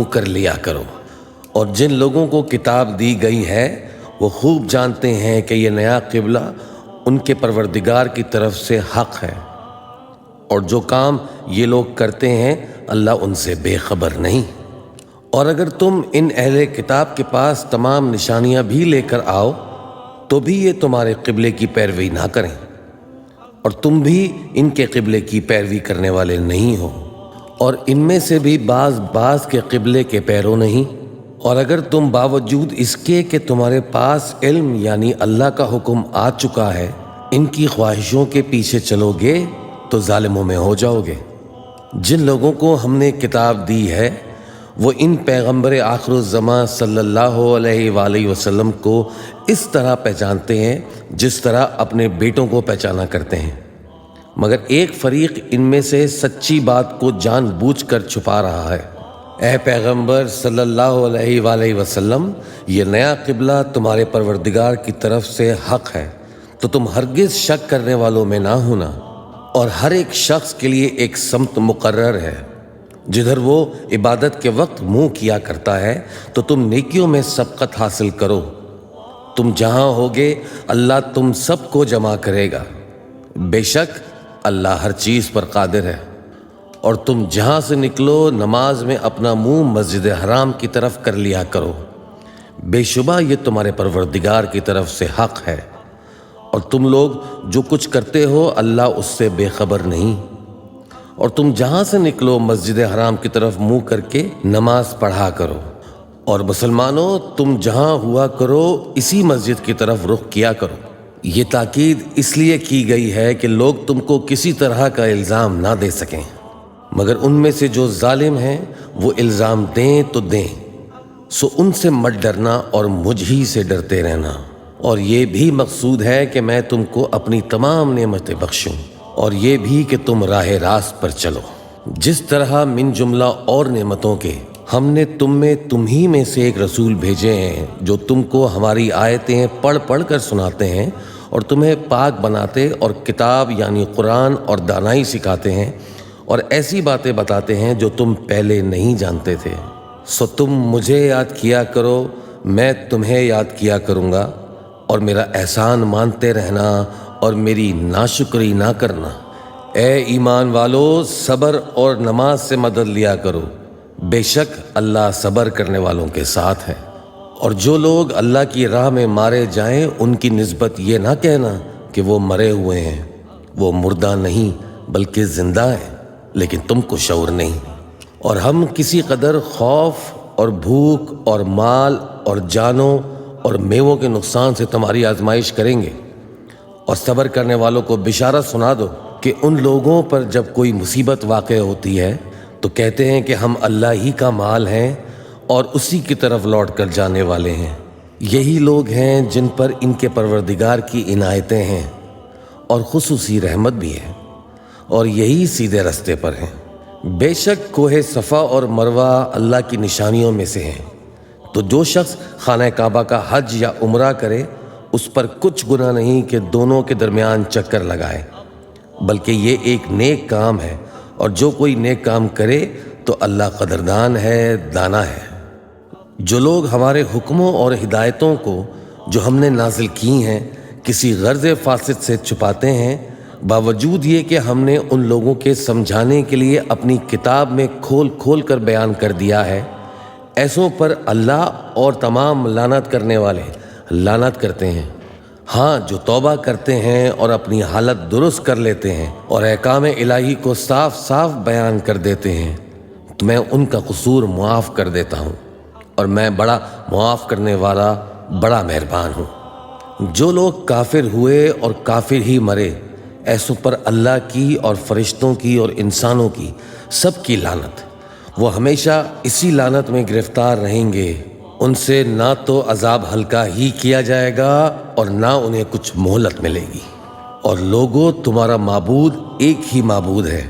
کر لیا کرو۔ اور جن لوگوں کو کتاب دی گئی ہے وہ خوب جانتے ہیں کہ یہ نیا قبلہ ان کے پروردگار کی طرف سے حق ہے، اور جو کام یہ لوگ کرتے ہیں اللہ ان سے بے خبر نہیں۔ اور اگر تم ان اہل کتاب کے پاس تمام نشانیاں بھی لے کر آؤ تو بھی یہ تمہارے قبلے کی پیروی نہ کریں، اور تم بھی ان کے قبلے کی پیروی کرنے والے نہیں ہو، اور ان میں سے بھی بعض کے قبلے کے پیرو نہیں۔ اور اگر تم باوجود اس کے کہ تمہارے پاس علم یعنی اللہ کا حکم آ چکا ہے ان کی خواہشوں کے پیچھے چلو گے تو ظالموں میں ہو جاؤ گے۔ جن لوگوں کو ہم نے کتاب دی ہے وہ ان پیغمبر آخر الزماں صلی اللہ علیہ وآلہ وسلم کو اس طرح پہچانتے ہیں جس طرح اپنے بیٹوں کو پہچانا کرتے ہیں، مگر ایک فریق ان میں سے سچی بات کو جان بوجھ کر چھپا رہا ہے۔ اے پیغمبر صلی اللہ علیہ وآلہ وسلم، یہ نیا قبلہ تمہارے پروردگار کی طرف سے حق ہے، تو تم ہرگز شک کرنے والوں میں نہ ہونا، اور ہر ایک شخص کے لیے ایک سمت مقرر ہے جدھر وہ عبادت کے وقت منہ کیا کرتا ہے، تو تم نیکیوں میں سبقت حاصل کرو۔ تم جہاں ہوگے اللہ تم سب کو جمع کرے گا، بے شک اللہ ہر چیز پر قادر ہے۔ اور تم جہاں سے نکلو نماز میں اپنا منہ مسجد حرام کی طرف کر لیا کرو، بے شبہ یہ تمہارے پروردگار کی طرف سے حق ہے، اور تم لوگ جو کچھ کرتے ہو اللہ اس سے بے خبر نہیں۔ اور تم جہاں سے نکلو مسجد حرام کی طرف منہ کر کے نماز پڑھا کرو، اور مسلمانوں تم جہاں ہوا کرو اسی مسجد کی طرف رخ کیا کرو۔ یہ تاکید اس لیے کی گئی ہے کہ لوگ تم کو کسی طرح کا الزام نہ دے سکیں، مگر ان میں سے جو ظالم ہیں وہ الزام دیں تو دیں، سو ان سے مت ڈرنا اور مجھ ہی سے ڈرتے رہنا۔ اور یہ بھی مقصود ہے کہ میں تم کو اپنی تمام نعمتیں بخشوں، اور یہ بھی کہ تم راہ راست پر چلو۔ جس طرح من جملہ اور نعمتوں کے ہم نے تم ہی میں سے ایک رسول بھیجے ہیں جو تم کو ہماری آیتیں پڑھ پڑھ کر سناتے ہیں اور تمہیں پاک بناتے اور کتاب یعنی قرآن اور دانائی سکھاتے ہیں اور ایسی باتیں بتاتے ہیں جو تم پہلے نہیں جانتے تھے۔ سو تم مجھے یاد کیا کرو، میں تمہیں یاد کیا کروں گا، اور میرا احسان مانتے رہنا اور میری ناشکری نہ کرنا۔ اے ایمان والو، صبر اور نماز سے مدد لیا کرو، بے شک اللہ صبر کرنے والوں کے ساتھ ہے۔ اور جو لوگ اللہ کی راہ میں مارے جائیں ان کی نسبت یہ نہ کہنا کہ وہ مرے ہوئے ہیں، وہ مردہ نہیں بلکہ زندہ ہیں، لیکن تم کو شعور نہیں۔ اور ہم کسی قدر خوف اور بھوک اور مال اور جانوں اور میووں کے نقصان سے تمہاری آزمائش کریں گے، اور صبر کرنے والوں کو بشارت سنا دو کہ ان لوگوں پر جب کوئی مصیبت واقع ہوتی ہے تو کہتے ہیں کہ ہم اللہ ہی کا مال ہیں اور اسی کی طرف لوٹ کر جانے والے ہیں۔ یہی لوگ ہیں جن پر ان کے پروردگار کی عنایتیں ہیں اور خصوصی رحمت بھی ہے، اور یہی سیدھے رستے پر ہیں۔ بے شک کوہ صفا اور مروہ اللہ کی نشانیوں میں سے ہیں، تو جو شخص خانہ کعبہ کا حج یا عمرہ کرے اس پر کچھ گناہ نہیں کہ دونوں کے درمیان چکر لگائے، بلکہ یہ ایک نیک کام ہے، اور جو کوئی نیک کام کرے تو اللہ قدردان ہے، دانا ہے۔ جو لوگ ہمارے حکموں اور ہدایتوں کو جو ہم نے نازل کی ہیں کسی غرض فاسد سے چھپاتے ہیں، باوجود یہ کہ ہم نے ان لوگوں کے سمجھانے کے لیے اپنی کتاب میں کھول کھول کر بیان کر دیا ہے، ایسوں پر اللہ اور تمام لعنت کرنے والے لعنت کرتے ہیں۔ ہاں، جو توبہ کرتے ہیں اور اپنی حالت درست کر لیتے ہیں اور احکام الہی کو صاف صاف بیان کر دیتے ہیں تو میں ان کا قصور معاف کر دیتا ہوں، اور میں بڑا معاف کرنے والا بڑا مہربان ہوں۔ جو لوگ کافر ہوئے اور کافر ہی مرے، ایسوں پر اللہ کی اور فرشتوں کی اور انسانوں کی سب کی لعنت، وہ ہمیشہ اسی لعنت میں گرفتار رہیں گے۔ ان سے نہ تو عذاب ہلکا ہی کیا جائے گا اور نہ انہیں کچھ مہلت ملے گی۔ اور لوگوں، تمہارا معبود ایک ہی معبود ہے،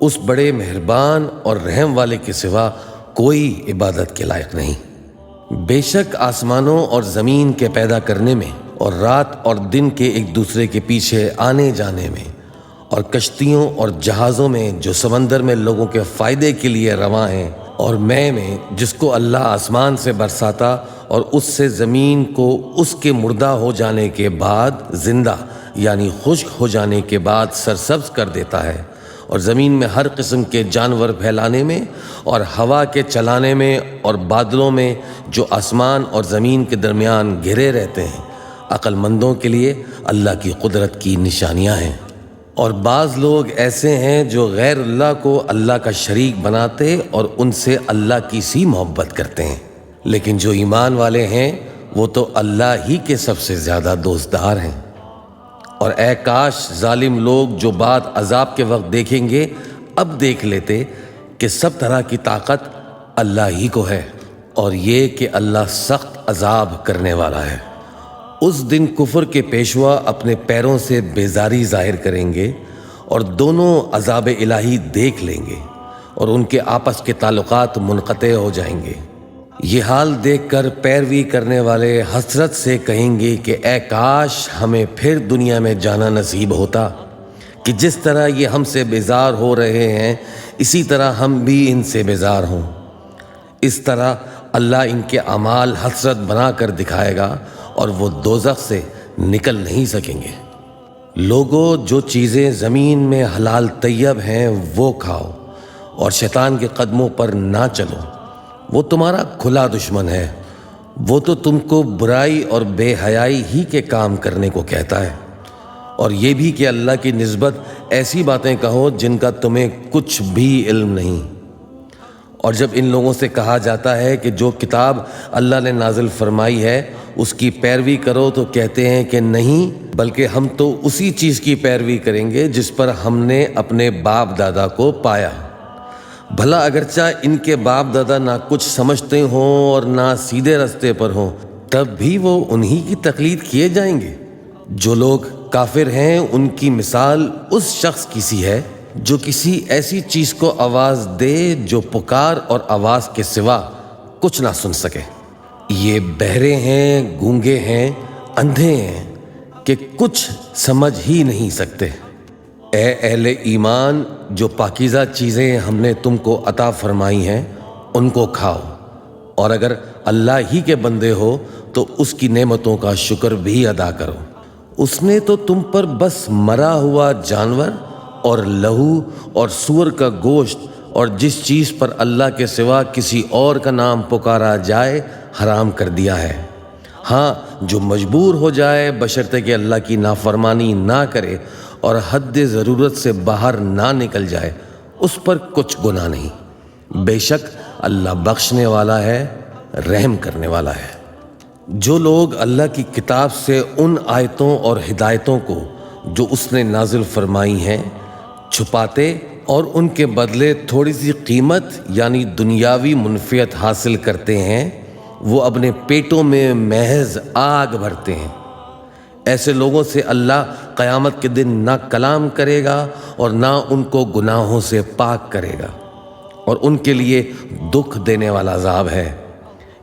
اس بڑے مہربان اور رحم والے کے سوا کوئی عبادت کے لائق نہیں۔ بے شک آسمانوں اور زمین کے پیدا کرنے میں اور رات اور دن کے ایک دوسرے کے پیچھے آنے جانے میں اور کشتیوں اور جہازوں میں جو سمندر میں لوگوں کے فائدے کے لیے رواں ہیں اور میں جس کو اللہ آسمان سے برساتا اور اس سے زمین کو اس کے مردہ ہو جانے کے بعد زندہ یعنی خشک ہو جانے کے بعد سرسبز کر دیتا ہے، اور زمین میں ہر قسم کے جانور پھیلانے میں اور ہوا کے چلانے میں اور بادلوں میں جو آسمان اور زمین کے درمیان گھرے رہتے ہیں، عقل مندوں کے لیے اللہ کی قدرت کی نشانیاں ہیں۔ اور بعض لوگ ایسے ہیں جو غیر اللہ کو اللہ کا شریک بناتے اور ان سے اللہ کی سی محبت کرتے ہیں، لیکن جو ایمان والے ہیں وہ تو اللہ ہی کے سب سے زیادہ دوستدار ہیں۔ اور اے کاش ظالم لوگ جو بات عذاب کے وقت دیکھیں گے اب دیکھ لیتے کہ سب طرح کی طاقت اللہ ہی کو ہے، اور یہ کہ اللہ سخت عذاب کرنے والا ہے۔ اس دن کفر کے پیشوا اپنے پیروں سے بیزاری ظاہر کریں گے اور دونوں عذاب الہی دیکھ لیں گے اور ان کے آپس کے تعلقات منقطع ہو جائیں گے۔ یہ حال دیکھ کر پیروی کرنے والے حسرت سے کہیں گے کہ اے کاش ہمیں پھر دنیا میں جانا نصیب ہوتا کہ جس طرح یہ ہم سے بیزار ہو رہے ہیں اسی طرح ہم بھی ان سے بیزار ہوں۔ اس طرح اللہ ان کے اعمال حسرت بنا کر دکھائے گا اور وہ دوزخ سے نکل نہیں سکیں گے۔ لوگوں، جو چیزیں زمین میں حلال طیب ہیں وہ کھاؤ اور شیطان کے قدموں پر نہ چلو، وہ تمہارا کھلا دشمن ہے، وہ تو تم کو برائی اور بے حیائی ہی کے کام کرنے کو کہتا ہے، اور یہ بھی کہ اللہ کی نسبت ایسی باتیں کہو جن کا تمہیں کچھ بھی علم نہیں۔ اور جب ان لوگوں سے کہا جاتا ہے کہ جو کتاب اللہ نے نازل فرمائی ہے اس کی پیروی کرو تو کہتے ہیں کہ نہیں، بلکہ ہم تو اسی چیز کی پیروی کریں گے جس پر ہم نے اپنے باپ دادا کو پایا۔ بھلا اگرچہ ان کے باپ دادا نہ کچھ سمجھتے ہوں اور نہ سیدھے رستے پر ہوں تب بھی وہ انہی کی تقلید کیے جائیں گے۔ جو لوگ کافر ہیں ان کی مثال اس شخص کی سی ہے جو کسی ایسی چیز کو آواز دے جو پکار اور آواز کے سوا کچھ نہ سن سکے۔ یہ بہرے ہیں، گونگے ہیں، اندھے ہیں کہ کچھ سمجھ ہی نہیں سکتے۔ اے اہل ایمان، جو پاکیزہ چیزیں ہم نے تم کو عطا فرمائی ہیں ان کو کھاؤ، اور اگر اللہ ہی کے بندے ہو تو اس کی نعمتوں کا شکر بھی ادا کرو۔ اس نے تو تم پر بس مرا ہوا جانور اور لہو اور سور کا گوشت اور جس چیز پر اللہ کے سوا کسی اور کا نام پکارا جائے حرام کر دیا ہے۔ ہاں، جو مجبور ہو جائے بشرطے کہ اللہ کی نافرمانی نہ کرے اور حد ضرورت سے باہر نہ نکل جائے اس پر کچھ گناہ نہیں، بے شک اللہ بخشنے والا ہے، رحم کرنے والا ہے۔ جو لوگ اللہ کی کتاب سے ان آیتوں اور ہدایتوں کو جو اس نے نازل فرمائی ہیں چھپاتے اور ان کے بدلے تھوڑی سی قیمت یعنی دنیاوی منفعت حاصل کرتے ہیں، وہ اپنے پیٹوں میں محض آگ بھرتے ہیں۔ ایسے لوگوں سے اللہ قیامت کے دن نہ کلام کرے گا اور نہ ان کو گناہوں سے پاک کرے گا، اور ان کے لیے دکھ دینے والا عذاب ہے۔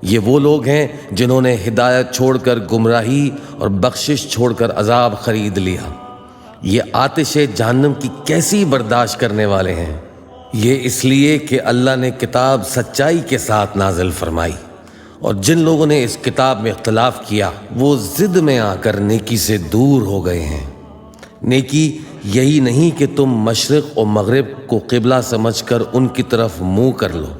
یہ وہ لوگ ہیں جنہوں نے ہدایت چھوڑ کر گمراہی اور بخشش چھوڑ کر عذاب خرید لیا۔ یہ آتش جہنم کی کیسی برداشت کرنے والے ہیں۔ یہ اس لیے کہ اللہ نے کتاب سچائی کے ساتھ نازل فرمائی، اور جن لوگوں نے اس کتاب میں اختلاف کیا وہ ضد میں آ کر نیکی سے دور ہو گئے ہیں۔ نیکی یہی نہیں کہ تم مشرق و مغرب کو قبلہ سمجھ کر ان کی طرف منہ کر لو،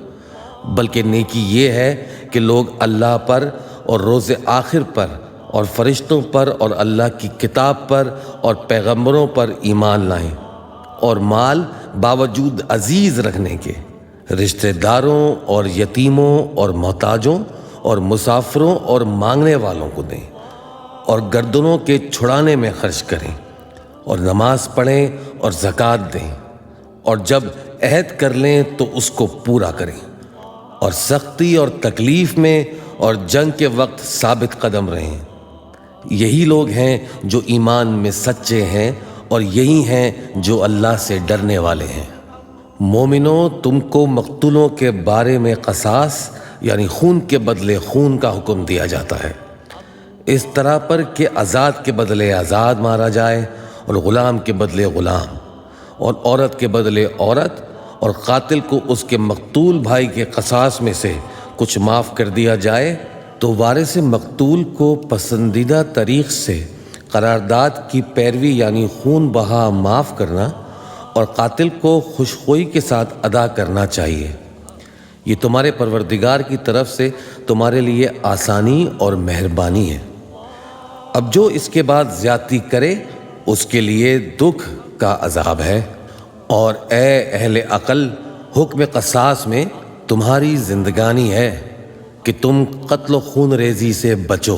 بلکہ نیکی یہ ہے کہ لوگ اللہ پر اور روز آخر پر اور فرشتوں پر اور اللہ کی کتاب پر اور پیغمبروں پر ایمان لائیں، اور مال باوجود عزیز رکھنے کے رشتہ داروں اور یتیموں اور محتاجوں اور مسافروں اور مانگنے والوں کو دیں، اور گردنوں کے چھڑانے میں خرچ کریں، اور نماز پڑھیں اور زکوٰۃ دیں، اور جب عہد کر لیں تو اس کو پورا کریں، اور سختی اور تکلیف میں اور جنگ کے وقت ثابت قدم رہیں۔ یہی لوگ ہیں جو ایمان میں سچے ہیں، اور یہی ہیں جو اللہ سے ڈرنے والے ہیں۔ مومنوں، تم کو مقتولوں کے بارے میں قصاص یعنی خون کے بدلے خون کا حکم دیا جاتا ہے، اس طرح پر کہ آزاد کے بدلے آزاد مارا جائے، اور غلام کے بدلے غلام، اور عورت کے بدلے عورت، اور قاتل کو اس کے مقتول بھائی کے قصاص میں سے کچھ معاف کر دیا جائے تو وارث مقتول کو پسندیدہ طریق سے قرارداد کی پیروی یعنی خون بہا معاف کرنا اور قاتل کو خوشخوئی کے ساتھ ادا کرنا چاہیے۔ یہ تمہارے پروردگار کی طرف سے تمہارے لیے آسانی اور مہربانی ہے۔ اب جو اس کے بعد زیادتی کرے اس کے لیے دکھ کا عذاب ہے۔ اور اے اہل عقل، حکم قصاص میں تمہاری زندگانی ہے کہ تم قتل و خون ریزی سے بچو۔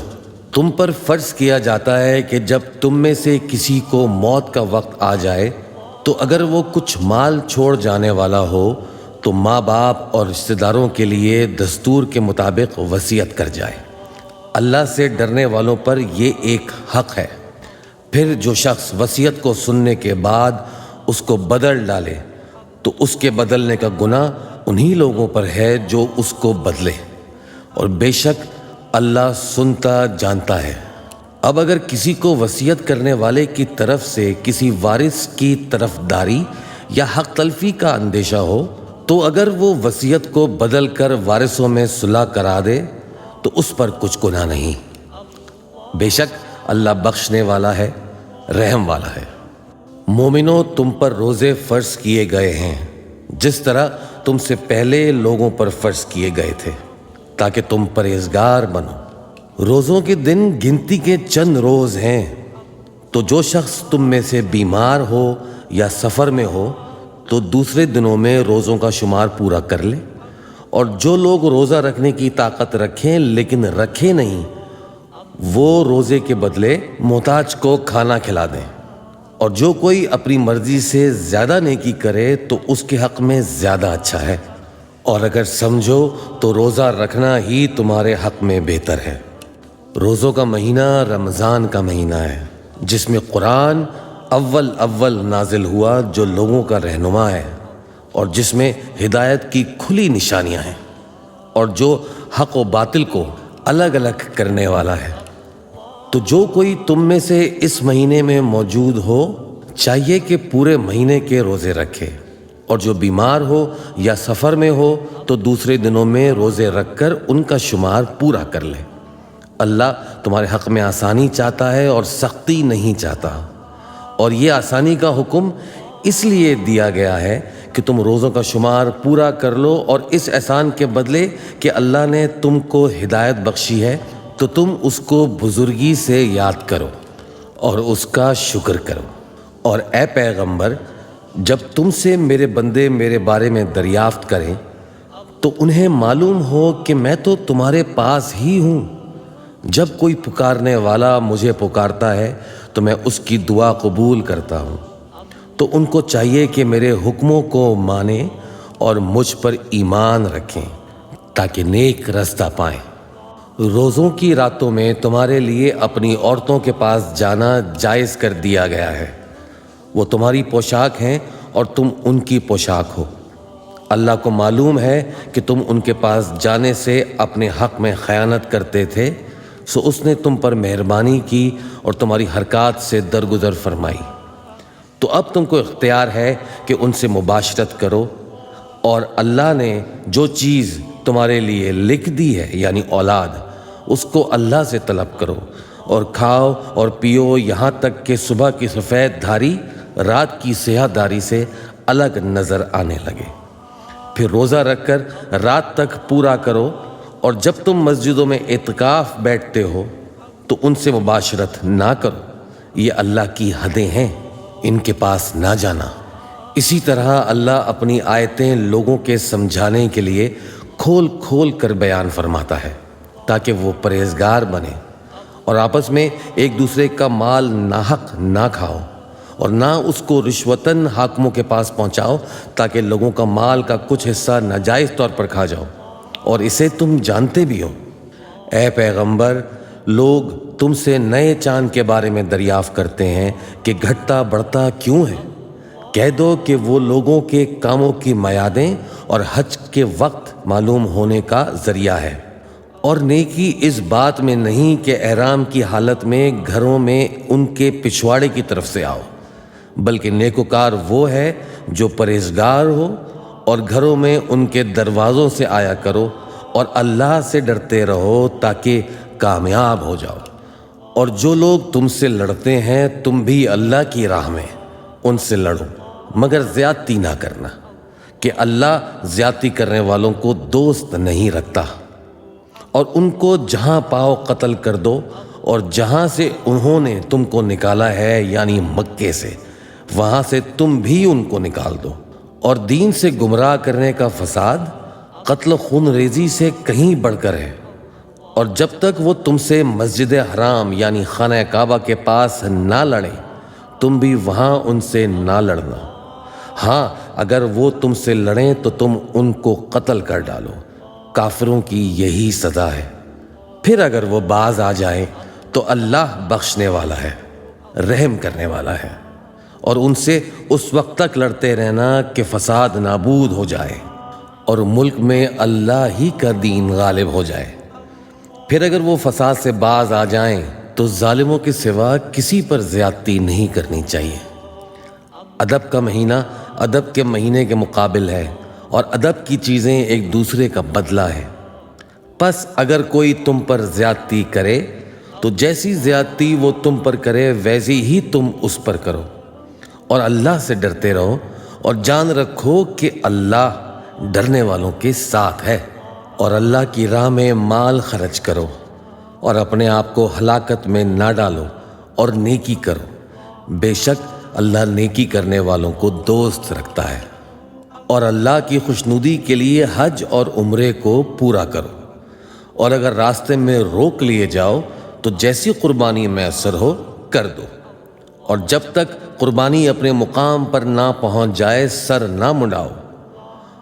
تم پر فرض کیا جاتا ہے کہ جب تم میں سے کسی کو موت کا وقت آ جائے تو اگر وہ کچھ مال چھوڑ جانے والا ہو تو ماں باپ اور رشتہ داروں کے لیے دستور کے مطابق وصیت کر جائے۔ اللہ سے ڈرنے والوں پر یہ ایک حق ہے۔ پھر جو شخص وصیت کو سننے کے بعد اس کو بدل ڈالے تو اس کے بدلنے کا گناہ انہی لوگوں پر ہے جو اس کو بدلے، اور بے شک اللہ سنتا جانتا ہے۔ اب اگر کسی کو وصیت کرنے والے کی طرف سے کسی وارث کی طرفداری یا حق تلفی کا اندیشہ ہو تو اگر وہ وصیت کو بدل کر وارثوں میں صلح کرا دے تو اس پر کچھ گناہ نہیں۔ بے شک اللہ بخشنے والا ہے، رحم والا ہے۔ مومنو، تم پر روزے فرض کیے گئے ہیں جس طرح تم سے پہلے لوگوں پر فرض کیے گئے تھے تاکہ تم پرہیزگار بنو۔ روزوں کے دن گنتی کے چند روز ہیں، تو جو شخص تم میں سے بیمار ہو یا سفر میں ہو تو دوسرے دنوں میں روزوں کا شمار پورا کر لے، اور جو لوگ روزہ رکھنے کی طاقت رکھیں لیکن رکھے نہیں وہ روزے کے بدلے محتاج کو کھانا کھلا دیں، اور جو کوئی اپنی مرضی سے زیادہ نیکی کرے تو اس کے حق میں زیادہ اچھا ہے، اور اگر سمجھو تو روزہ رکھنا ہی تمہارے حق میں بہتر ہے۔ روزوں کا مہینہ رمضان کا مہینہ ہے جس میں قرآن اول نازل ہوا جو لوگوں کا رہنما ہے اور جس میں ہدایت کی کھلی نشانیاں ہیں اور جو حق و باطل کو الگ الگ کرنے والا ہے۔ تو جو کوئی تم میں سے اس مہینے میں موجود ہو چاہیے کہ پورے مہینے کے روزے رکھے، اور جو بیمار ہو یا سفر میں ہو تو دوسرے دنوں میں روزے رکھ کر ان کا شمار پورا کر لے۔ اللہ تمہارے حق میں آسانی چاہتا ہے اور سختی نہیں چاہتا، اور یہ آسانی کا حکم اس لیے دیا گیا ہے کہ تم روزوں کا شمار پورا کر لو، اور اس احسان کے بدلے کہ اللہ نے تم کو ہدایت بخشی ہے تو تم اس کو بزرگی سے یاد کرو اور اس کا شکر کرو۔ اور اے پیغمبر، جب تم سے میرے بندے میرے بارے میں دریافت کریں تو انہیں معلوم ہو کہ میں تو تمہارے پاس ہی ہوں۔ جب کوئی پکارنے والا مجھے پکارتا ہے تو میں اس کی دعا قبول کرتا ہوں، تو ان کو چاہیے کہ میرے حکموں کو مانیں اور مجھ پر ایمان رکھیں تاکہ نیک رستہ پائیں۔ روزوں کی راتوں میں تمہارے لیے اپنی عورتوں کے پاس جانا جائز کر دیا گیا ہے۔ وہ تمہاری پوشاک ہیں اور تم ان کی پوشاک ہو۔ اللہ کو معلوم ہے کہ تم ان کے پاس جانے سے اپنے حق میں خیانت کرتے تھے، سو اس نے تم پر مہربانی کی اور تمہاری حرکات سے درگزر فرمائی۔ تو اب تم کو اختیار ہے کہ ان سے مباشرت کرو، اور اللہ نے جو چیز تمہارے لیے لکھ دی ہے یعنی اولاد، اس کو اللہ سے طلب کرو، اور کھاؤ اور پیو یہاں تک کہ صبح کی سفید دھاری رات کی سیاہ دھاری سے الگ نظر آنے لگے۔ پھر روزہ رکھ کر رات تک پورا کرو، اور جب تم مسجدوں میں اعتکاف بیٹھتے ہو تو ان سے مباشرت نہ کرو، یہ اللہ کی حدیں ہیں، ان کے پاس نہ جانا۔ اسی طرح اللہ اپنی آیتیں لوگوں کے سمجھانے کے لیے کھول کھول کر بیان فرماتا ہے تاکہ وہ پرہیزگار بنے، اور آپس میں ایک دوسرے کا مال ناحق نہ کھاؤ، اور نہ اس کو رشوتاً حاکموں کے پاس پہنچاؤ تاکہ لوگوں کا مال کا کچھ حصہ ناجائز طور پر کھا جاؤ، اور اسے تم جانتے بھی ہو۔ اے پیغمبر، لوگ تم سے نئے چاند کے بارے میں دریافت کرتے ہیں کہ گھٹتا بڑھتا کیوں ہے؟ کہہ دو کہ وہ لوگوں کے کاموں کی میعادیں اور حج کے وقت معلوم ہونے کا ذریعہ ہے، اور نیکی اس بات میں نہیں کہ احرام کی حالت میں گھروں میں ان کے پچھواڑے کی طرف سے آؤ، بلکہ نیکوکار وہ ہے جو پرہیزگار ہو اور گھروں میں ان کے دروازوں سے آیا کرو اور اللہ سے ڈرتے رہو تاکہ کامیاب ہو جاؤ۔ اور جو لوگ تم سے لڑتے ہیں تم بھی اللہ کی راہ میں ان سے لڑو، مگر زیادتی نہ کرنا، کہ اللہ زیادتی کرنے والوں کو دوست نہیں رکھتا۔ اور ان کو جہاں پاؤ قتل کر دو، اور جہاں سے انہوں نے تم کو نکالا ہے یعنی مکے سے، وہاں سے تم بھی ان کو نکال دو۔ اور دین سے گمراہ کرنے کا فساد قتل خون ریزی سے کہیں بڑھ کر ہے۔ اور جب تک وہ تم سے مسجد حرام یعنی خانہ کعبہ کے پاس نہ لڑیں تم بھی وہاں ان سے نہ لڑنا۔ ہاں اگر وہ تم سے لڑیں تو تم ان کو قتل کر ڈالو، کافروں کی یہی سزا ہے۔ پھر اگر وہ باز آ جائیں تو اللہ بخشنے والا ہے، رحم کرنے والا ہے۔ اور ان سے اس وقت تک لڑتے رہنا کہ فساد نابود ہو جائے اور ملک میں اللہ ہی کا دین غالب ہو جائے۔ پھر اگر وہ فساد سے باز آ جائیں تو ظالموں کے سوا کسی پر زیادتی نہیں کرنی چاہیے۔ ادب کا مہینہ ادب کے مہینے کے مقابل ہے، اور ادب کی چیزیں ایک دوسرے کا بدلہ ہے۔ پس اگر کوئی تم پر زیادتی کرے تو جیسی زیادتی وہ تم پر کرے ویسی ہی تم اس پر کرو، اور اللہ سے ڈرتے رہو، اور جان رکھو کہ اللہ ڈرنے والوں کے ساتھ ہے۔ اور اللہ کی راہ میں مال خرچ کرو، اور اپنے آپ کو ہلاکت میں نہ ڈالو، اور نیکی کرو، بے شک اللہ نیکی کرنے والوں کو دوست رکھتا ہے۔ اور اللہ کی خوشنودی کے لیے حج اور عمرے کو پورا کرو، اور اگر راستے میں روک لیے جاؤ تو جیسی قربانی میسر ہو کر دو، اور جب تک قربانی اپنے مقام پر نہ پہنچ جائے سر نہ منڈاؤ۔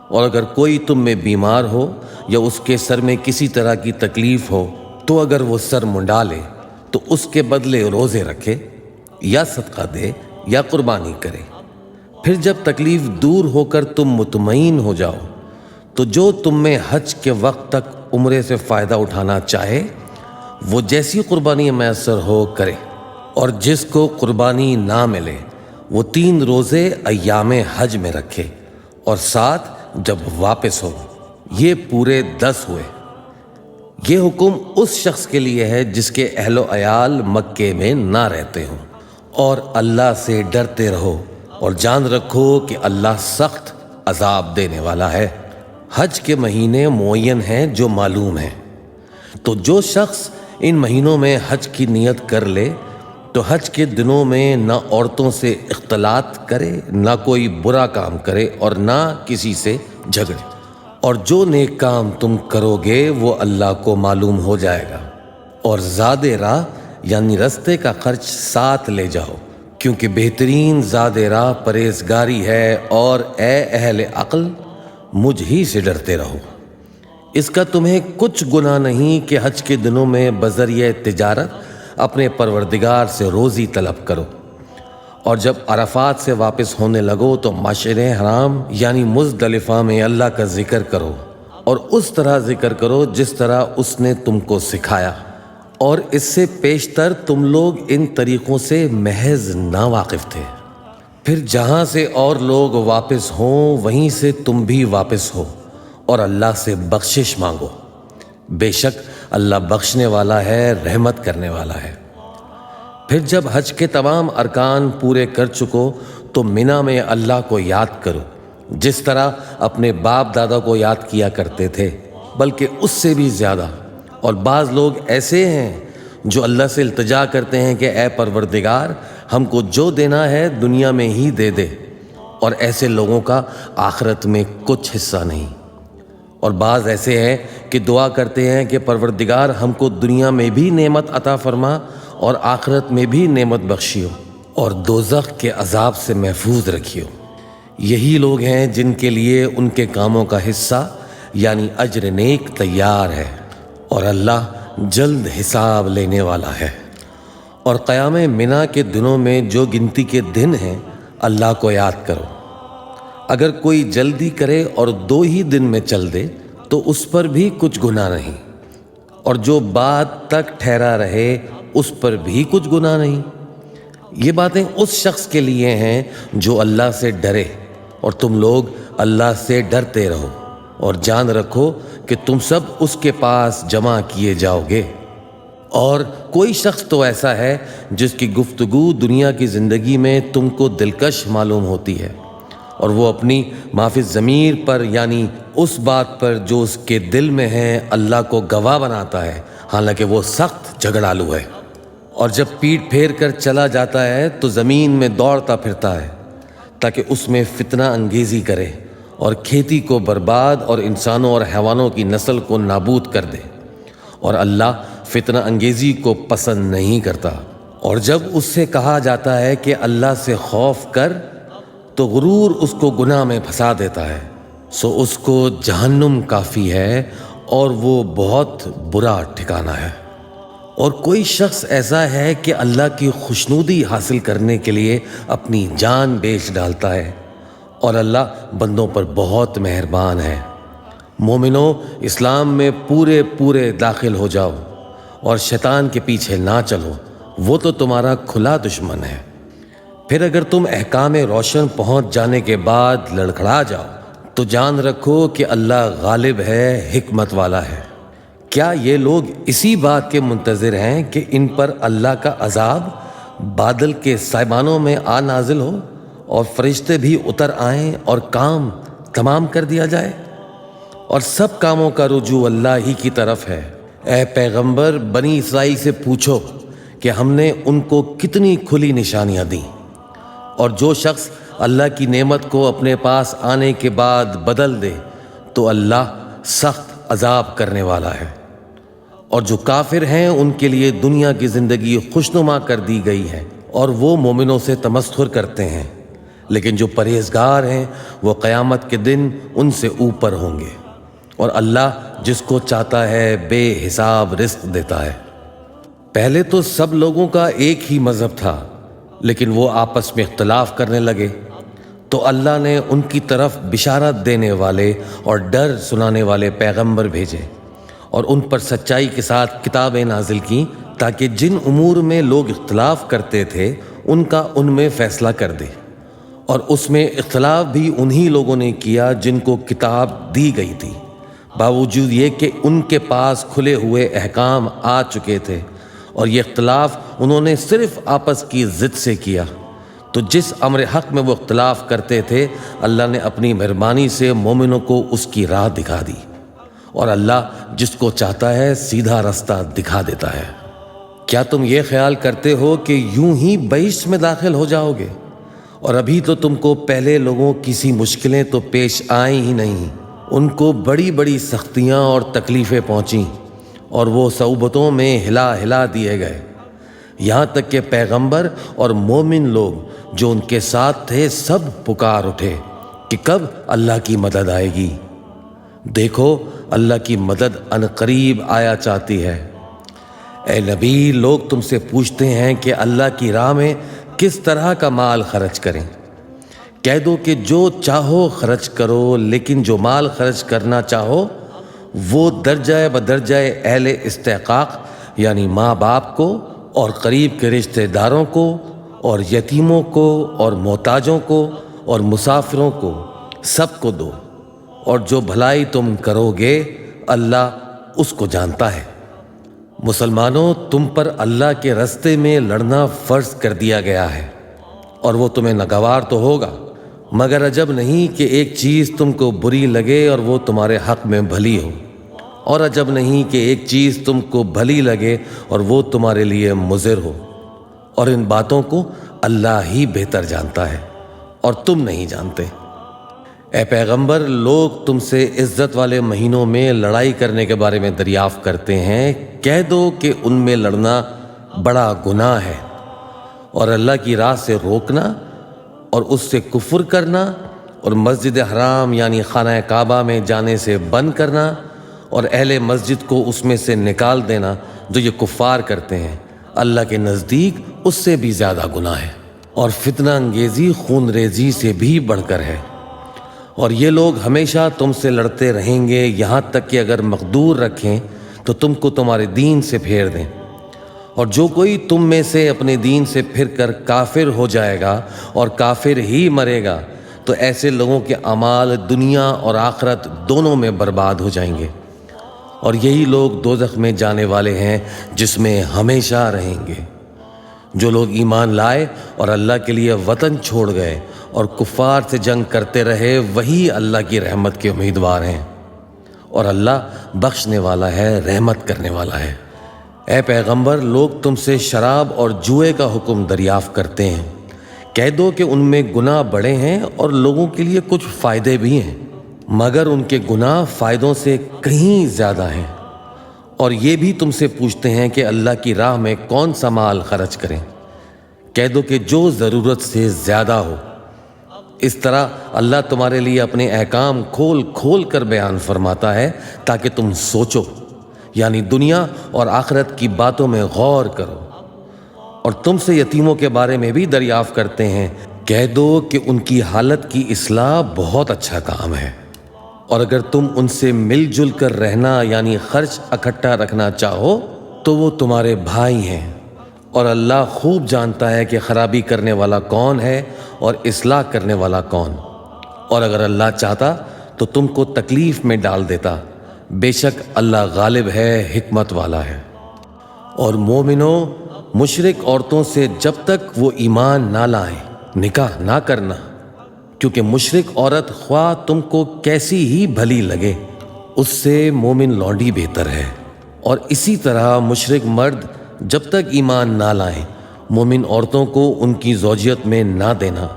اور اگر کوئی تم میں بیمار ہو یا اس کے سر میں کسی طرح کی تکلیف ہو تو اگر وہ سر منڈا لے تو اس کے بدلے روزے رکھے یا صدقہ دے یا قربانی کرے۔ پھر جب تکلیف دور ہو کر تم مطمئن ہو جاؤ تو جو تم میں حج کے وقت تک عمرے سے فائدہ اٹھانا چاہے وہ جیسی قربانی میسر ہو کرے۔ اور جس کو قربانی نہ ملے وہ 3 روزے ایام حج میں رکھے، اور 7 جب واپس ہو، یہ پورے 10 ہوئے۔ یہ حکم اس شخص کے لیے ہے جس کے اہل و عیال مکے میں نہ رہتے ہوں۔ اور اللہ سے ڈرتے رہو، اور جان رکھو کہ اللہ سخت عذاب دینے والا ہے۔ حج کے مہینے معین ہیں جو معلوم ہیں، تو جو شخص ان مہینوں میں حج کی نیت کر لے تو حج کے دنوں میں نہ عورتوں سے اختلاط کرے، نہ کوئی برا کام کرے، اور نہ کسی سے جھگڑے۔ اور جو نیک کام تم کرو گے وہ اللہ کو معلوم ہو جائے گا۔ اور زاد راہ یعنی رستے کا خرچ ساتھ لے جاؤ، کیونکہ بہترین زاد راہ پرہیزگاری ہے۔ اور اے اہل عقل مجھ ہی سے ڈرتے رہو۔ اس کا تمہیں کچھ گناہ نہیں کہ حج کے دنوں میں بذریعہ تجارت اپنے پروردگار سے روزی طلب کرو۔ اور جب عرفات سے واپس ہونے لگو تو مشعر حرام یعنی مزدلفہ میں اللہ کا ذکر کرو، اور اس طرح ذکر کرو جس طرح اس نے تم کو سکھایا۔ اور اس سے پیشتر تم لوگ ان طریقوں سے محض ناواقف تھے۔ پھر جہاں سے اور لوگ واپس ہوں وہیں سے تم بھی واپس ہو، اور اللہ سے بخشش مانگو، بے شک اللہ بخشنے والا ہے، رحمت کرنے والا ہے۔ پھر جب حج کے تمام ارکان پورے کر چکو تو منی میں اللہ کو یاد کرو، جس طرح اپنے باپ دادا کو یاد کیا کرتے تھے، بلکہ اس سے بھی زیادہ۔ اور بعض لوگ ایسے ہیں جو اللہ سے التجا کرتے ہیں کہ اے پروردگار ہم کو جو دینا ہے دنیا میں ہی دے دے، اور ایسے لوگوں کا آخرت میں کچھ حصہ نہیں۔ اور بعض ایسے ہیں کہ دعا کرتے ہیں کہ پروردگار ہم کو دنیا میں بھی نعمت عطا فرما اور آخرت میں بھی نعمت بخشیو، اور دوزخ کے عذاب سے محفوظ رکھیو۔ یہی لوگ ہیں جن کے لیے ان کے کاموں کا حصہ یعنی اجر نیک تیار ہے، اور اللہ جلد حساب لینے والا ہے۔ اور قیام منی کے دنوں میں جو گنتی کے دن ہیں اللہ کو یاد کرو۔ اگر کوئی جلدی کرے اور 2 ہی دن میں چل دے تو اس پر بھی کچھ گناہ نہیں، اور جو بعد تک ٹھہرا رہے اس پر بھی کچھ گناہ نہیں۔ یہ باتیں اس شخص کے لیے ہیں جو اللہ سے ڈرے، اور تم لوگ اللہ سے ڈرتے رہو اور جان رکھو کہ تم سب اس کے پاس جمع کیے جاؤ گے۔ اور کوئی شخص تو ایسا ہے جس کی گفتگو دنیا کی زندگی میں تم کو دلکش معلوم ہوتی ہے، اور وہ اپنی معافی ضمیر پر یعنی اس بات پر جو اس کے دل میں ہے اللہ کو گواہ بناتا ہے، حالانکہ وہ سخت جھگڑالو ہے۔ اور جب پیٹھ پھیر کر چلا جاتا ہے تو زمین میں دوڑتا پھرتا ہے تاکہ اس میں فتنہ انگیزی کرے اور کھیتی کو برباد اور انسانوں اور حیوانوں کی نسل کو نابود کر دے، اور اللہ فتنہ انگیزی کو پسند نہیں کرتا۔ اور جب اس سے کہا جاتا ہے کہ اللہ سے خوف کر تو غرور اس کو گناہ میں پھنسا دیتا ہے، سو اس کو جہنم کافی ہے اور وہ بہت برا ٹھکانہ ہے۔ اور کوئی شخص ایسا ہے کہ اللہ کی خوشنودی حاصل کرنے کے لیے اپنی جان بیچ ڈالتا ہے، اور اللہ بندوں پر بہت مہربان ہے۔ مومنو، اسلام میں پورے داخل ہو جاؤ اور شیطان کے پیچھے نہ چلو، وہ تو تمہارا کھلا دشمن ہے۔ پھر اگر تم احکام روشن پہنچ جانے کے بعد لڑکھڑا جاؤ تو جان رکھو کہ اللہ غالب ہے، حکمت والا ہے۔ کیا یہ لوگ اسی بات کے منتظر ہیں کہ ان پر اللہ کا عذاب بادل کے سائبانوں میں آ نازل ہو اور فرشتے بھی اتر آئیں اور کام تمام کر دیا جائے؟ اور سب کاموں کا رجوع اللہ ہی کی طرف ہے۔ اے پیغمبر، بنی اسرائیل سے پوچھو کہ ہم نے ان کو کتنی کھلی نشانیاں دیں، اور جو شخص اللہ کی نعمت کو اپنے پاس آنے کے بعد بدل دے تو اللہ سخت عذاب کرنے والا ہے۔ اور جو کافر ہیں ان کے لیے دنیا کی زندگی خوشنما کر دی گئی ہے، اور وہ مومنوں سے تمسخر کرتے ہیں، لیکن جو پرہیزگار ہیں وہ قیامت کے دن ان سے اوپر ہوں گے، اور اللہ جس کو چاہتا ہے بے حساب رزق دیتا ہے۔ پہلے تو سب لوگوں کا ایک ہی مذہب تھا، لیکن وہ آپس میں اختلاف کرنے لگے تو اللہ نے ان کی طرف بشارت دینے والے اور ڈر سنانے والے پیغمبر بھیجے، اور ان پر سچائی کے ساتھ کتابیں نازل کیں تاکہ جن امور میں لوگ اختلاف کرتے تھے ان کا ان میں فیصلہ کر دے۔ اور اس میں اختلاف بھی انہی لوگوں نے کیا جن کو کتاب دی گئی تھی، باوجود یہ کہ ان کے پاس کھلے ہوئے احکام آ چکے تھے، اور یہ اختلاف انہوں نے صرف آپس کی ضد سے کیا۔ تو جس امر حق میں وہ اختلاف کرتے تھے اللہ نے اپنی مہربانی سے مومنوں کو اس کی راہ دکھا دی، اور اللہ جس کو چاہتا ہے سیدھا رستہ دکھا دیتا ہے۔ کیا تم یہ خیال کرتے ہو کہ یوں ہی بہشت میں داخل ہو جاؤ گے؟ اور ابھی تو تم کو پہلے لوگوں کی سی مشکلیں تو پیش آئیں ہی نہیں، ان کو بڑی بڑی سختیاں اور تکلیفیں پہنچیں، اور وہ صعوبتوں میں ہلا دیے گئے، یہاں تک کہ پیغمبر اور مومن لوگ جو ان کے ساتھ تھے سب پکار اٹھے کہ کب اللہ کی مدد آئے گی۔ دیکھو اللہ کی مدد عنقریب آیا چاہتی ہے۔ اے نبی، لوگ تم سے پوچھتے ہیں کہ اللہ کی راہ میں کس طرح کا مال خرچ کریں۔ کہہ دو کہ جو چاہو خرچ کرو، لیکن جو مال خرچ کرنا چاہو وہ درجہ بدرجہ اہل استحقاق یعنی ماں باپ کو اور قریب کے رشتہ داروں کو اور یتیموں کو اور محتاجوں کو اور مسافروں کو سب کو دو، اور جو بھلائی تم کرو گے اللہ اس کو جانتا ہے۔ مسلمانوں، تم پر اللہ کے رستے میں لڑنا فرض کر دیا گیا ہے، اور وہ تمہیں ناگوار تو ہوگا، مگر عجب نہیں کہ ایک چیز تم کو بری لگے اور وہ تمہارے حق میں بھلی ہو، اور عجب نہیں کہ ایک چیز تم کو بھلی لگے اور وہ تمہارے لیے مضر ہو، اور ان باتوں کو اللہ ہی بہتر جانتا ہے اور تم نہیں جانتے۔ اے پیغمبر، لوگ تم سے عزت والے مہینوں میں لڑائی کرنے کے بارے میں دریافت کرتے ہیں، کہہ دو کہ ان میں لڑنا بڑا گناہ ہے، اور اللہ کی راہ سے روکنا اور اس سے کفر کرنا اور مسجد حرام یعنی خانہ کعبہ میں جانے سے بند کرنا اور اہل مسجد کو اس میں سے نکال دینا جو یہ کفار کرتے ہیں، اللہ کے نزدیک اس سے بھی زیادہ گناہ ہے، اور فتنہ انگیزی خون ریزی سے بھی بڑھ کر ہے۔ اور یہ لوگ ہمیشہ تم سے لڑتے رہیں گے، یہاں تک کہ اگر مقدور رکھیں تو تم کو تمہارے دین سے پھیر دیں، اور جو کوئی تم میں سے اپنے دین سے پھر کر کافر ہو جائے گا اور کافر ہی مرے گا تو ایسے لوگوں کے اعمال دنیا اور آخرت دونوں میں برباد ہو جائیں گے، اور یہی لوگ دوزخ میں جانے والے ہیں جس میں ہمیشہ رہیں گے۔ جو لوگ ایمان لائے اور اللہ کے لیے وطن چھوڑ گئے اور کفار سے جنگ کرتے رہے، وہی اللہ کی رحمت کے امیدوار ہیں، اور اللہ بخشنے والا ہے، رحمت کرنے والا ہے۔ اے پیغمبر، لوگ تم سے شراب اور جوئے کا حکم دریافت کرتے ہیں، کہہ دو کہ ان میں گناہ بڑے ہیں اور لوگوں کے لیے کچھ فائدے بھی ہیں، مگر ان کے گناہ فائدوں سے کہیں زیادہ ہیں۔ اور یہ بھی تم سے پوچھتے ہیں کہ اللہ کی راہ میں کون سا مال خرچ کریں، کہہ دو کہ جو ضرورت سے زیادہ ہو۔ اس طرح اللہ تمہارے لیے اپنے احکام کھول کھول کر بیان فرماتا ہے تاکہ تم سوچو، یعنی دنیا اور آخرت کی باتوں میں غور کرو۔ اور تم سے یتیموں کے بارے میں بھی دریافت کرتے ہیں، کہہ دو کہ ان کی حالت کی اصلاح بہت اچھا کام ہے، اور اگر تم ان سے مل جل کر رہنا یعنی خرچ اکٹھا رکھنا چاہو تو وہ تمہارے بھائی ہیں، اور اللہ خوب جانتا ہے کہ خرابی کرنے والا کون ہے اور اصلاح کرنے والا کون۔ اور اگر اللہ چاہتا تو تم کو تکلیف میں ڈال دیتا، بے شک اللہ غالب ہے، حکمت والا ہے۔ اور مومنوں، مشرک عورتوں سے جب تک وہ ایمان نہ لائیں نکاح نہ کرنا، کیونکہ مشرک عورت خواہ تم کو کیسی ہی بھلی لگے، اس سے مومن لونڈی بہتر ہے۔ اور اسی طرح مشرک مرد جب تک ایمان نہ لائیں مومن عورتوں کو ان کی زوجیت میں نہ دینا،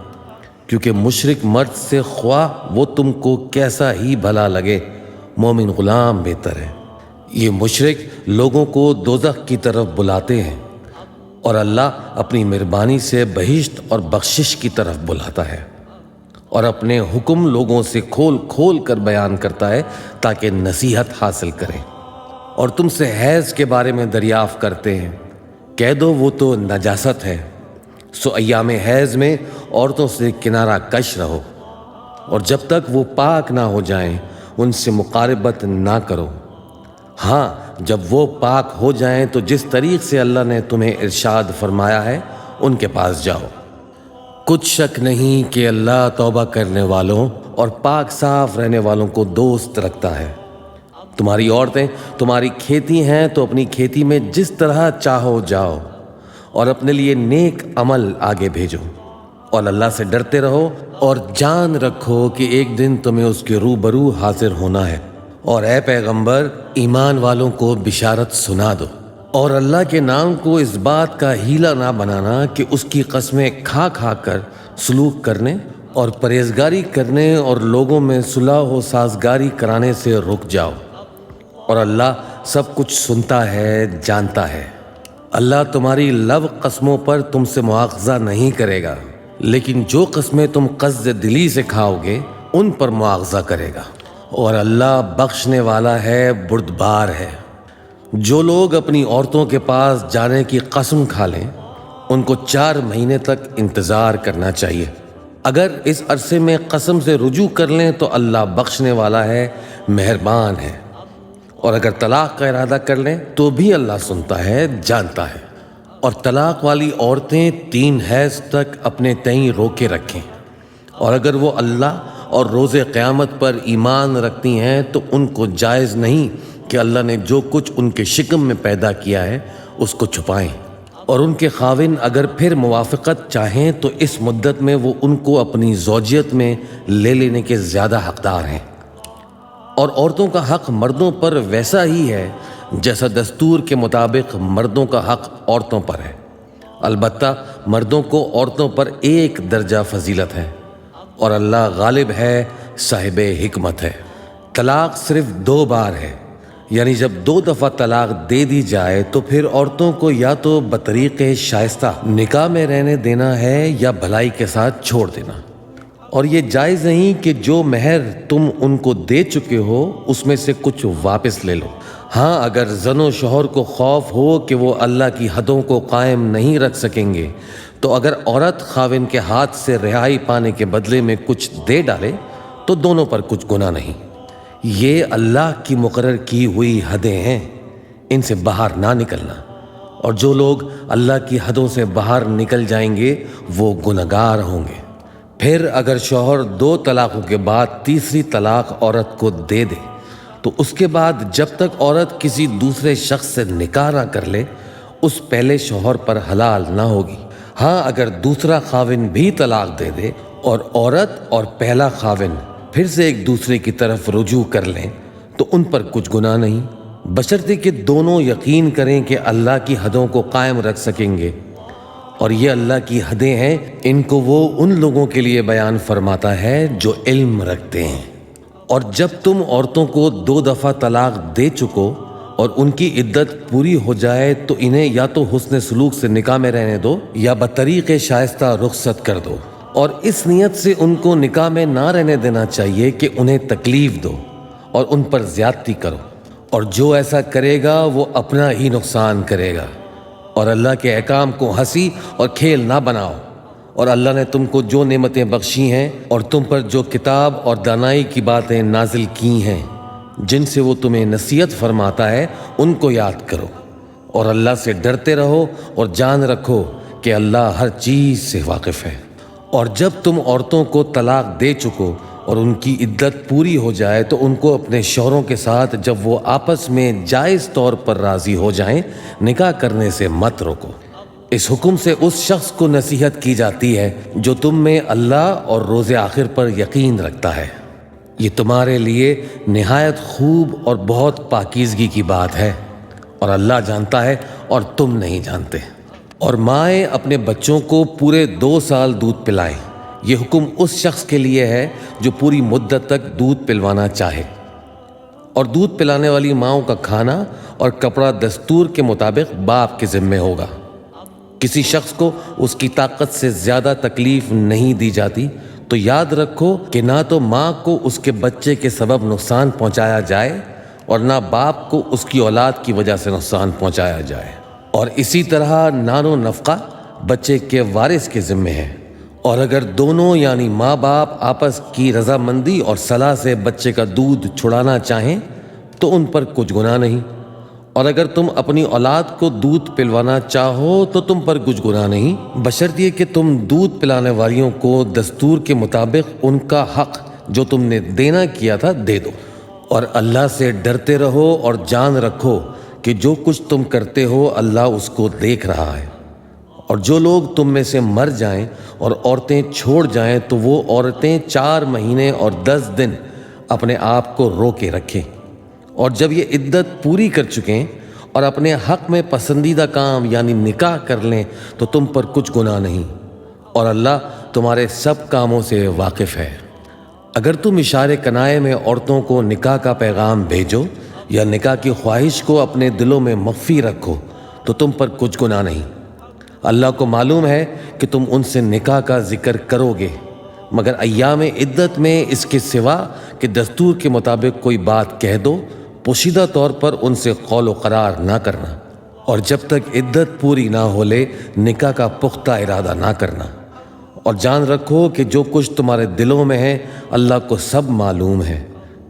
کیونکہ مشرک مرد سے خواہ وہ تم کو کیسا ہی بھلا لگے، مومن غلام بہتر ہے۔ یہ مشرک لوگوں کو دوزخ کی طرف بلاتے ہیں، اور اللہ اپنی مہربانی سے بہشت اور بخشش کی طرف بلاتا ہے، اور اپنے حکم لوگوں سے کھول کھول کر بیان کرتا ہے تاکہ نصیحت حاصل کریں۔ اور تم سے حیض کے بارے میں دریافت کرتے ہیں، کہہ دو وہ تو نجاست ہے، سو ایام حیض میں عورتوں سے کنارہ کش رہو، اور جب تک وہ پاک نہ ہو جائیں ان سے مقاربت نہ کرو۔ ہاں، جب وہ پاک ہو جائیں تو جس طریق سے اللہ نے تمہیں ارشاد فرمایا ہے ان کے پاس جاؤ۔ کچھ شک نہیں کہ اللہ توبہ کرنے والوں اور پاک صاف رہنے والوں کو دوست رکھتا ہے۔ تمہاری عورتیں تمہاری کھیتی ہیں تو اپنی کھیتی میں جس طرح چاہو جاؤ، اور اپنے لیے نیک عمل آگے بھیجو، اور اللہ سے ڈرتے رہو، اور جان رکھو کہ ایک دن تمہیں اس کے روبرو حاضر ہونا ہے۔ اور اے پیغمبر، ایمان والوں کو بشارت سنا دو، اور اللہ کے نام کو اس بات کا ہیلہ نہ بنانا کہ اس کی قسمیں کھا کھا کر سلوک کرنے اور پرہیزگاری کرنے اور لوگوں میں صلح و سازگاری کرانے سے رک جاؤ، اور اللہ سب کچھ سنتا ہے، جانتا ہے۔ اللہ تمہاری لغو قسموں پر تم سے مواخذہ نہیں کرے گا، لیکن جو قسمیں تم قصد دلی سے کھاؤ گے ان پر مواخذہ کرے گا، اور اللہ بخشنے والا ہے، بردبار ہے۔ جو لوگ اپنی عورتوں کے پاس جانے کی قسم کھا لیں ان کو 4 مہینے تک انتظار کرنا چاہیے۔ اگر اس عرصے میں قسم سے رجوع کر لیں تو اللہ بخشنے والا ہے، مہربان ہے، اور اگر طلاق کا ارادہ کر لیں تو بھی اللہ سنتا ہے، جانتا ہے۔ اور طلاق والی عورتیں 3 حیض تک اپنے تئیں روکے رکھیں، اور اگر وہ اللہ اور روز قیامت پر ایمان رکھتی ہیں تو ان کو جائز نہیں کہ اللہ نے جو کچھ ان کے شکم میں پیدا کیا ہے اس کو چھپائیں، اور ان کے خاوند اگر پھر موافقت چاہیں تو اس مدت میں وہ ان کو اپنی زوجیت میں لے لینے کے زیادہ حقدار ہیں۔ اور عورتوں کا حق مردوں پر ویسا ہی ہے جیسا دستور کے مطابق مردوں کا حق عورتوں پر ہے، البتہ مردوں کو عورتوں پر 1 درجہ فضیلت ہے، اور اللہ غالب ہے، صاحب حکمت ہے۔ طلاق صرف 2 بار ہے، یعنی جب 2 دفعہ طلاق دے دی جائے تو پھر عورتوں کو یا تو بطریق شائستہ نکاح میں رہنے دینا ہے یا بھلائی کے ساتھ چھوڑ دینا، اور یہ جائز نہیں کہ جو مہر تم ان کو دے چکے ہو اس میں سے کچھ واپس لے لو۔ ہاں، اگر زن و شوہر کو خوف ہو کہ وہ اللہ کی حدوں کو قائم نہیں رکھ سکیں گے تو اگر عورت خاوند کے ہاتھ سے رہائی پانے کے بدلے میں کچھ دے ڈالے تو دونوں پر کچھ گناہ نہیں۔ یہ اللہ کی مقرر کی ہوئی حدیں ہیں، ان سے باہر نہ نکلنا، اور جو لوگ اللہ کی حدوں سے باہر نکل جائیں گے وہ گنہگار ہوں گے۔ پھر اگر شوہر 2 طلاقوں کے بعد تیسری طلاق عورت کو دے دے تو اس کے بعد جب تک عورت کسی دوسرے شخص سے نکاح نہ کر لے اس پہلے شوہر پر حلال نہ ہوگی۔ ہاں اگر دوسرا خاوند بھی طلاق دے دے اور عورت اور پہلا خاوند پھر سے ایک دوسرے کی طرف رجوع کر لیں تو ان پر کچھ گناہ نہیں، بشرطے کہ دونوں یقین کریں کہ اللہ کی حدوں کو قائم رکھ سکیں گے، اور یہ اللہ کی حدیں ہیں، ان کو وہ ان لوگوں کے لیے بیان فرماتا ہے جو علم رکھتے ہیں۔ اور جب تم عورتوں کو 2 دفعہ طلاق دے چکو اور ان کی عدت پوری ہو جائے تو انہیں یا تو حسن سلوک سے نکاح میں رہنے دو یا بطریق شائستہ رخصت کر دو، اور اس نیت سے ان کو نکاح میں نہ رہنے دینا چاہیے کہ انہیں تکلیف دو اور ان پر زیادتی کرو، اور جو ایسا کرے گا وہ اپنا ہی نقصان کرے گا، اور اللہ کے احکام کو ہنسی اور کھیل نہ بناؤ۔ اور اللہ نے تم کو جو نعمتیں بخشی ہیں اور تم پر جو کتاب اور دانائی کی باتیں نازل کی ہیں جن سے وہ تمہیں نصیحت فرماتا ہے ان کو یاد کرو، اور اللہ سے ڈرتے رہو اور جان رکھو کہ اللہ ہر چیز سے واقف ہے۔ اور جب تم عورتوں کو طلاق دے چکو اور ان کی عدت پوری ہو جائے تو ان کو اپنے شوہروں کے ساتھ جب وہ آپس میں جائز طور پر راضی ہو جائیں نکاح کرنے سے مت روکو۔ اس حکم سے اس شخص کو نصیحت کی جاتی ہے جو تم میں اللہ اور روز آخر پر یقین رکھتا ہے۔ یہ تمہارے لیے نہایت خوب اور بہت پاکیزگی کی بات ہے، اور اللہ جانتا ہے اور تم نہیں جانتے۔ اور مائیں اپنے بچوں کو پورے 2 سال دودھ پلائیں، یہ حکم اس شخص کے لیے ہے جو پوری مدت تک دودھ پلوانا چاہے، اور دودھ پلانے والی ماؤں کا کھانا اور کپڑا دستور کے مطابق باپ کے ذمے ہوگا۔ کسی شخص کو اس کی طاقت سے زیادہ تکلیف نہیں دی جاتی تو یاد رکھو کہ نہ تو ماں کو اس کے بچے کے سبب نقصان پہنچایا جائے اور نہ باپ کو اس کی اولاد کی وجہ سے نقصان پہنچایا جائے، اور اسی طرح نان و نفقہ بچے کے وارث کے ذمے ہے۔ اور اگر دونوں یعنی ماں باپ آپس کی رضامندی اور صلاح سے بچے کا دودھ چھڑانا چاہیں تو ان پر کچھ گناہ نہیں، اور اگر تم اپنی اولاد کو دودھ پلوانا چاہو تو تم پر کچھ گناہ نہیں، بشرطیہ کہ تم دودھ پلانے والیوں کو دستور کے مطابق ان کا حق جو تم نے دینا کیا تھا دے دو، اور اللہ سے ڈرتے رہو اور جان رکھو کہ جو کچھ تم کرتے ہو اللہ اس کو دیکھ رہا ہے۔ اور جو لوگ تم میں سے مر جائیں اور عورتیں چھوڑ جائیں تو وہ عورتیں 4 مہینے اور 10 دن اپنے آپ کو روکے رکھیں، اور جب یہ عدت پوری کر چکیں اور اپنے حق میں پسندیدہ کام یعنی نکاح کر لیں تو تم پر کچھ گناہ نہیں، اور اللہ تمہارے سب کاموں سے واقف ہے۔ اگر تم اشارے کنائے میں عورتوں کو نکاح کا پیغام بھیجو یا نکاح کی خواہش کو اپنے دلوں میں مخفی رکھو تو تم پر کچھ گناہ نہیں۔ اللہ کو معلوم ہے کہ تم ان سے نکاح کا ذکر کرو گے، مگر ایام عدت میں اس کے سوا کہ دستور کے مطابق کوئی بات کہہ دو، پوشیدہ طور پر ان سے قول و قرار نہ کرنا، اور جب تک عدت پوری نہ ہو لے نکاح کا پختہ ارادہ نہ کرنا۔ اور جان رکھو کہ جو کچھ تمہارے دلوں میں ہے اللہ کو سب معلوم ہے،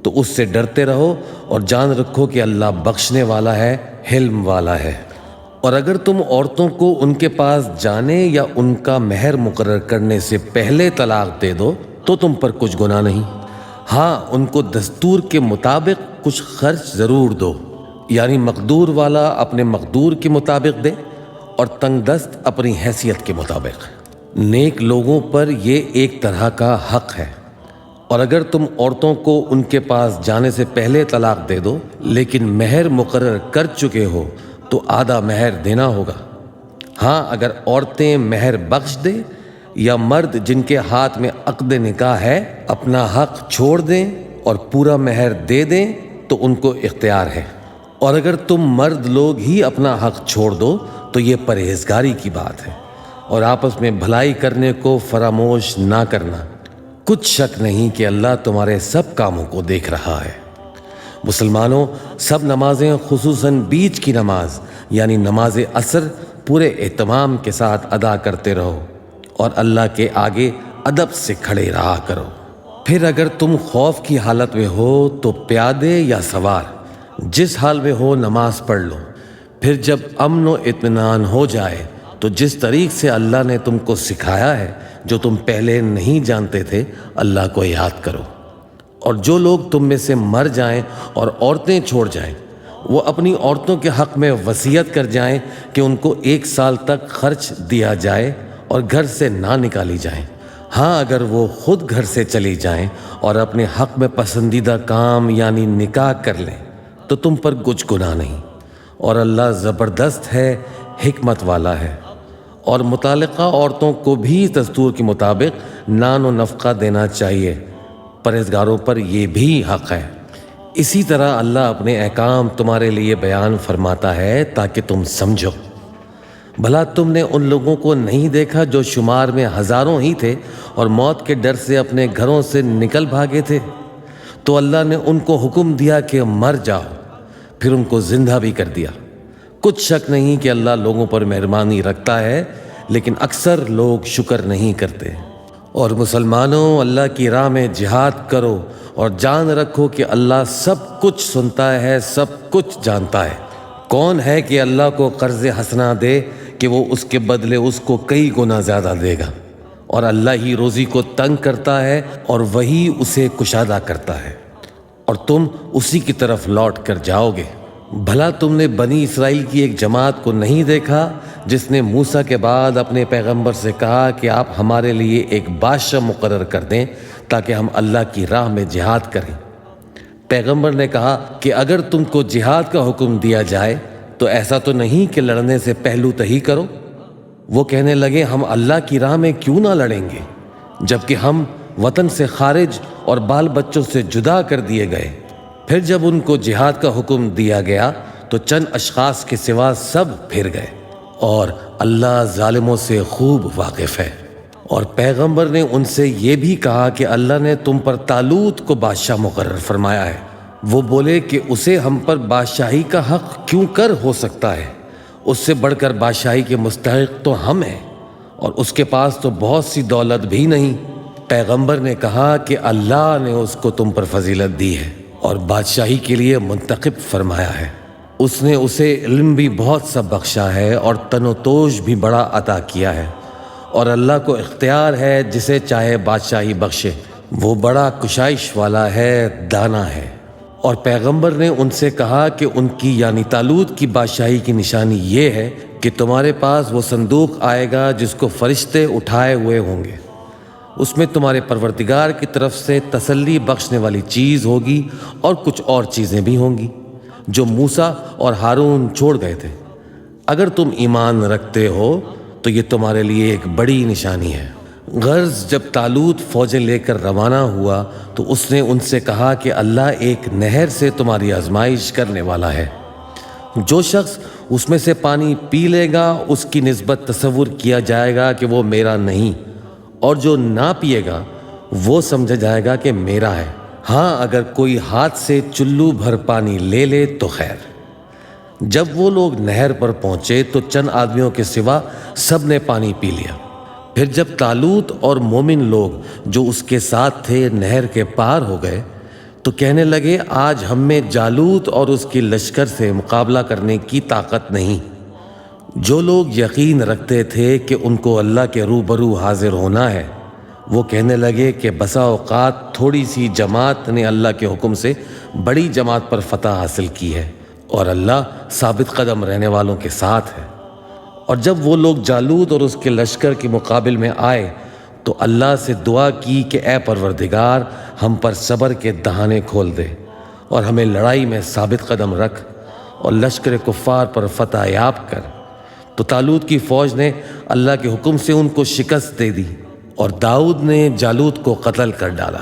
تو اس سے ڈرتے رہو اور جان رکھو کہ اللہ بخشنے والا ہے، حلم والا ہے۔ اور اگر تم عورتوں کو ان کے پاس جانے یا ان کا مہر مقرر کرنے سے پہلے طلاق دے دو تو تم پر کچھ گناہ نہیں، ہاں ان کو دستور کے مطابق کچھ خرچ ضرور دو، یعنی مقدور والا اپنے مقدور کے مطابق دے اور تنگ دست اپنی حیثیت کے مطابق۔ نیک لوگوں پر یہ ایک طرح کا حق ہے۔ اور اگر تم عورتوں کو ان کے پاس جانے سے پہلے طلاق دے دو لیکن مہر مقرر کر چکے ہو تو آدھا مہر دینا ہوگا۔ ہاں اگر عورتیں مہر بخش دیں یا مرد جن کے ہاتھ میں عقد نکاح ہے اپنا حق چھوڑ دیں اور پورا مہر دے دیں تو ان کو اختیار ہے، اور اگر تم مرد لوگ ہی اپنا حق چھوڑ دو تو یہ پرہیزگاری کی بات ہے، اور آپس میں بھلائی کرنے کو فراموش نہ کرنا۔ کچھ شک نہیں کہ اللہ تمہارے سب کاموں کو دیکھ رہا ہے۔ مسلمانوں، سب نمازیں خصوصاً بیچ کی نماز یعنی نماز عصر پورے اہتمام کے ساتھ ادا کرتے رہو اور اللہ کے آگے ادب سے کھڑے رہا کرو۔ پھر اگر تم خوف کی حالت میں ہو تو پیادے یا سوار جس حال میں ہو نماز پڑھ لو، پھر جب امن و اطمینان ہو جائے تو جس طریق سے اللہ نے تم کو سکھایا ہے جو تم پہلے نہیں جانتے تھے اللہ کو یاد کرو۔ اور جو لوگ تم میں سے مر جائیں اور عورتیں چھوڑ جائیں وہ اپنی عورتوں کے حق میں وصیت کر جائیں کہ ان کو 1 سال تک خرچ دیا جائے اور گھر سے نہ نکالی جائیں۔ ہاں اگر وہ خود گھر سے چلی جائیں اور اپنے حق میں پسندیدہ کام یعنی نکاح کر لیں تو تم پر کچھ گناہ نہیں، اور اللہ زبردست ہے، حکمت والا ہے۔ اور متعلقہ عورتوں کو بھی دستور کے مطابق نان و نفقہ دینا چاہیے، پرہیزگاروں پر یہ بھی حق ہے۔ اسی طرح اللہ اپنے احکام تمہارے لیے بیان فرماتا ہے تاکہ تم سمجھو۔ بھلا تم نے ان لوگوں کو نہیں دیکھا جو شمار میں ہزاروں ہی تھے اور موت کے ڈر سے اپنے گھروں سے نکل بھاگے تھے؟ تو اللہ نے ان کو حکم دیا کہ مر جاؤ، پھر ان کو زندہ بھی کر دیا۔ کچھ شک نہیں کہ اللہ لوگوں پر مہربانی رکھتا ہے، لیکن اکثر لوگ شکر نہیں کرتے۔ اور مسلمانوں، اللہ کی راہ میں جہاد کرو اور جان رکھو کہ اللہ سب کچھ سنتا ہے، سب کچھ جانتا ہے۔ کون ہے کہ اللہ کو قرض حسنہ دے کہ وہ اس کے بدلے اس کو کئی گنا زیادہ دے گا؟ اور اللہ ہی روزی کو تنگ کرتا ہے اور وہی اسے کشادہ کرتا ہے، اور تم اسی کی طرف لوٹ کر جاؤ گے۔ بھلا تم نے بنی اسرائیل کی ایک جماعت کو نہیں دیکھا جس نے موسیٰ کے بعد اپنے پیغمبر سے کہا کہ آپ ہمارے لیے ایک بادشاہ مقرر کر دیں تاکہ ہم اللہ کی راہ میں جہاد کریں؟ پیغمبر نے کہا کہ اگر تم کو جہاد کا حکم دیا جائے تو ایسا تو نہیں کہ لڑنے سے پہلو تہی کرو۔ وہ کہنے لگے ہم اللہ کی راہ میں کیوں نہ لڑیں گے جبکہ ہم وطن سے خارج اور بال بچوں سے جدا کر دیے گئے۔ پھر جب ان کو جہاد کا حکم دیا گیا تو چند اشخاص کے سوا سب پھر گئے، اور اللہ ظالموں سے خوب واقف ہے۔ اور پیغمبر نے ان سے یہ بھی کہا کہ اللہ نے تم پر طالوت کو بادشاہ مقرر فرمایا ہے۔ وہ بولے کہ اسے ہم پر بادشاہی کا حق کیوں کر ہو سکتا ہے؟ اس سے بڑھ کر بادشاہی کے مستحق تو ہم ہیں، اور اس کے پاس تو بہت سی دولت بھی نہیں۔ پیغمبر نے کہا کہ اللہ نے اس کو تم پر فضیلت دی ہے اور بادشاہی کے لیے منتخب فرمایا ہے۔ اس نے اسے علم بھی بہت سا بخشا ہے اور تن و توش بھی بڑا عطا کیا ہے، اور اللہ کو اختیار ہے جسے چاہے بادشاہی بخشے۔ وہ بڑا کشائش والا ہے، دانا ہے۔ اور پیغمبر نے ان سے کہا کہ ان کی یعنی طالوت کی بادشاہی کی نشانی یہ ہے کہ تمہارے پاس وہ صندوق آئے گا جس کو فرشتے اٹھائے ہوئے ہوں گے۔ اس میں تمہارے پروردگار کی طرف سے تسلی بخشنے والی چیز ہوگی اور کچھ اور چیزیں بھی ہوں گی جو موسیٰ اور ہارون چھوڑ گئے تھے۔ اگر تم ایمان رکھتے ہو تو یہ تمہارے لیے ایک بڑی نشانی ہے۔ غرض جب طالوت فوجیں لے کر روانہ ہوا تو اس نے ان سے کہا کہ اللہ ایک نہر سے تمہاری آزمائش کرنے والا ہے۔ جو شخص اس میں سے پانی پی لے گا اس کی نسبت تصور کیا جائے گا کہ وہ میرا نہیں، اور جو نہ پیے گا وہ سمجھا جائے گا کہ میرا ہے۔ ہاں اگر کوئی ہاتھ سے چلو بھر پانی لے لے تو خیر۔ جب وہ لوگ نہر پر پہنچے تو چند آدمیوں کے سوا سب نے پانی پی لیا۔ پھر جب طالوت اور مومن لوگ جو اس کے ساتھ تھے نہر کے پار ہو گئے تو کہنے لگے آج ہم میں جالوت اور اس کی لشکر سے مقابلہ کرنے کی طاقت نہیں۔ جو لوگ یقین رکھتے تھے کہ ان کو اللہ کے روبرو حاضر ہونا ہے وہ کہنے لگے کہ بسا اوقات تھوڑی سی جماعت نے اللہ کے حکم سے بڑی جماعت پر فتح حاصل کی ہے، اور اللہ ثابت قدم رہنے والوں کے ساتھ ہے۔ اور جب وہ لوگ جالوت اور اس کے لشکر کے مقابل میں آئے تو اللہ سے دعا کی کہ اے پروردگار ہم پر صبر کے دہانے کھول دے اور ہمیں لڑائی میں ثابت قدم رکھ اور لشکر کفار پر فتح یاب کر۔ تو طالوت کی فوج نے اللہ کے حکم سے ان کو شکست دے دی، اور داؤد نے جالوت کو قتل کر ڈالا،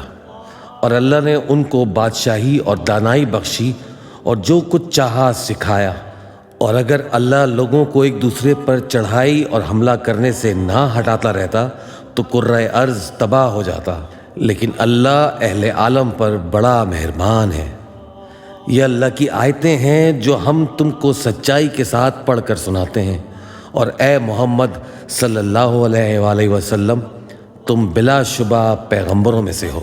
اور اللہ نے ان کو بادشاہی اور دانائی بخشی اور جو کچھ چاہا سکھایا۔ اور اگر اللہ لوگوں کو ایک دوسرے پر چڑھائی اور حملہ کرنے سے نہ ہٹاتا رہتا تو کرۂ ارض تباہ ہو جاتا، لیکن اللہ اہل عالم پر بڑا مہربان ہے۔ یہ اللہ کی آیتیں ہیں جو ہم تم کو سچائی کے ساتھ پڑھ کر سناتے ہیں، اور اے محمد صلی اللہ علیہ وآلہ وسلم تم بلا شبہ پیغمبروں میں سے ہو۔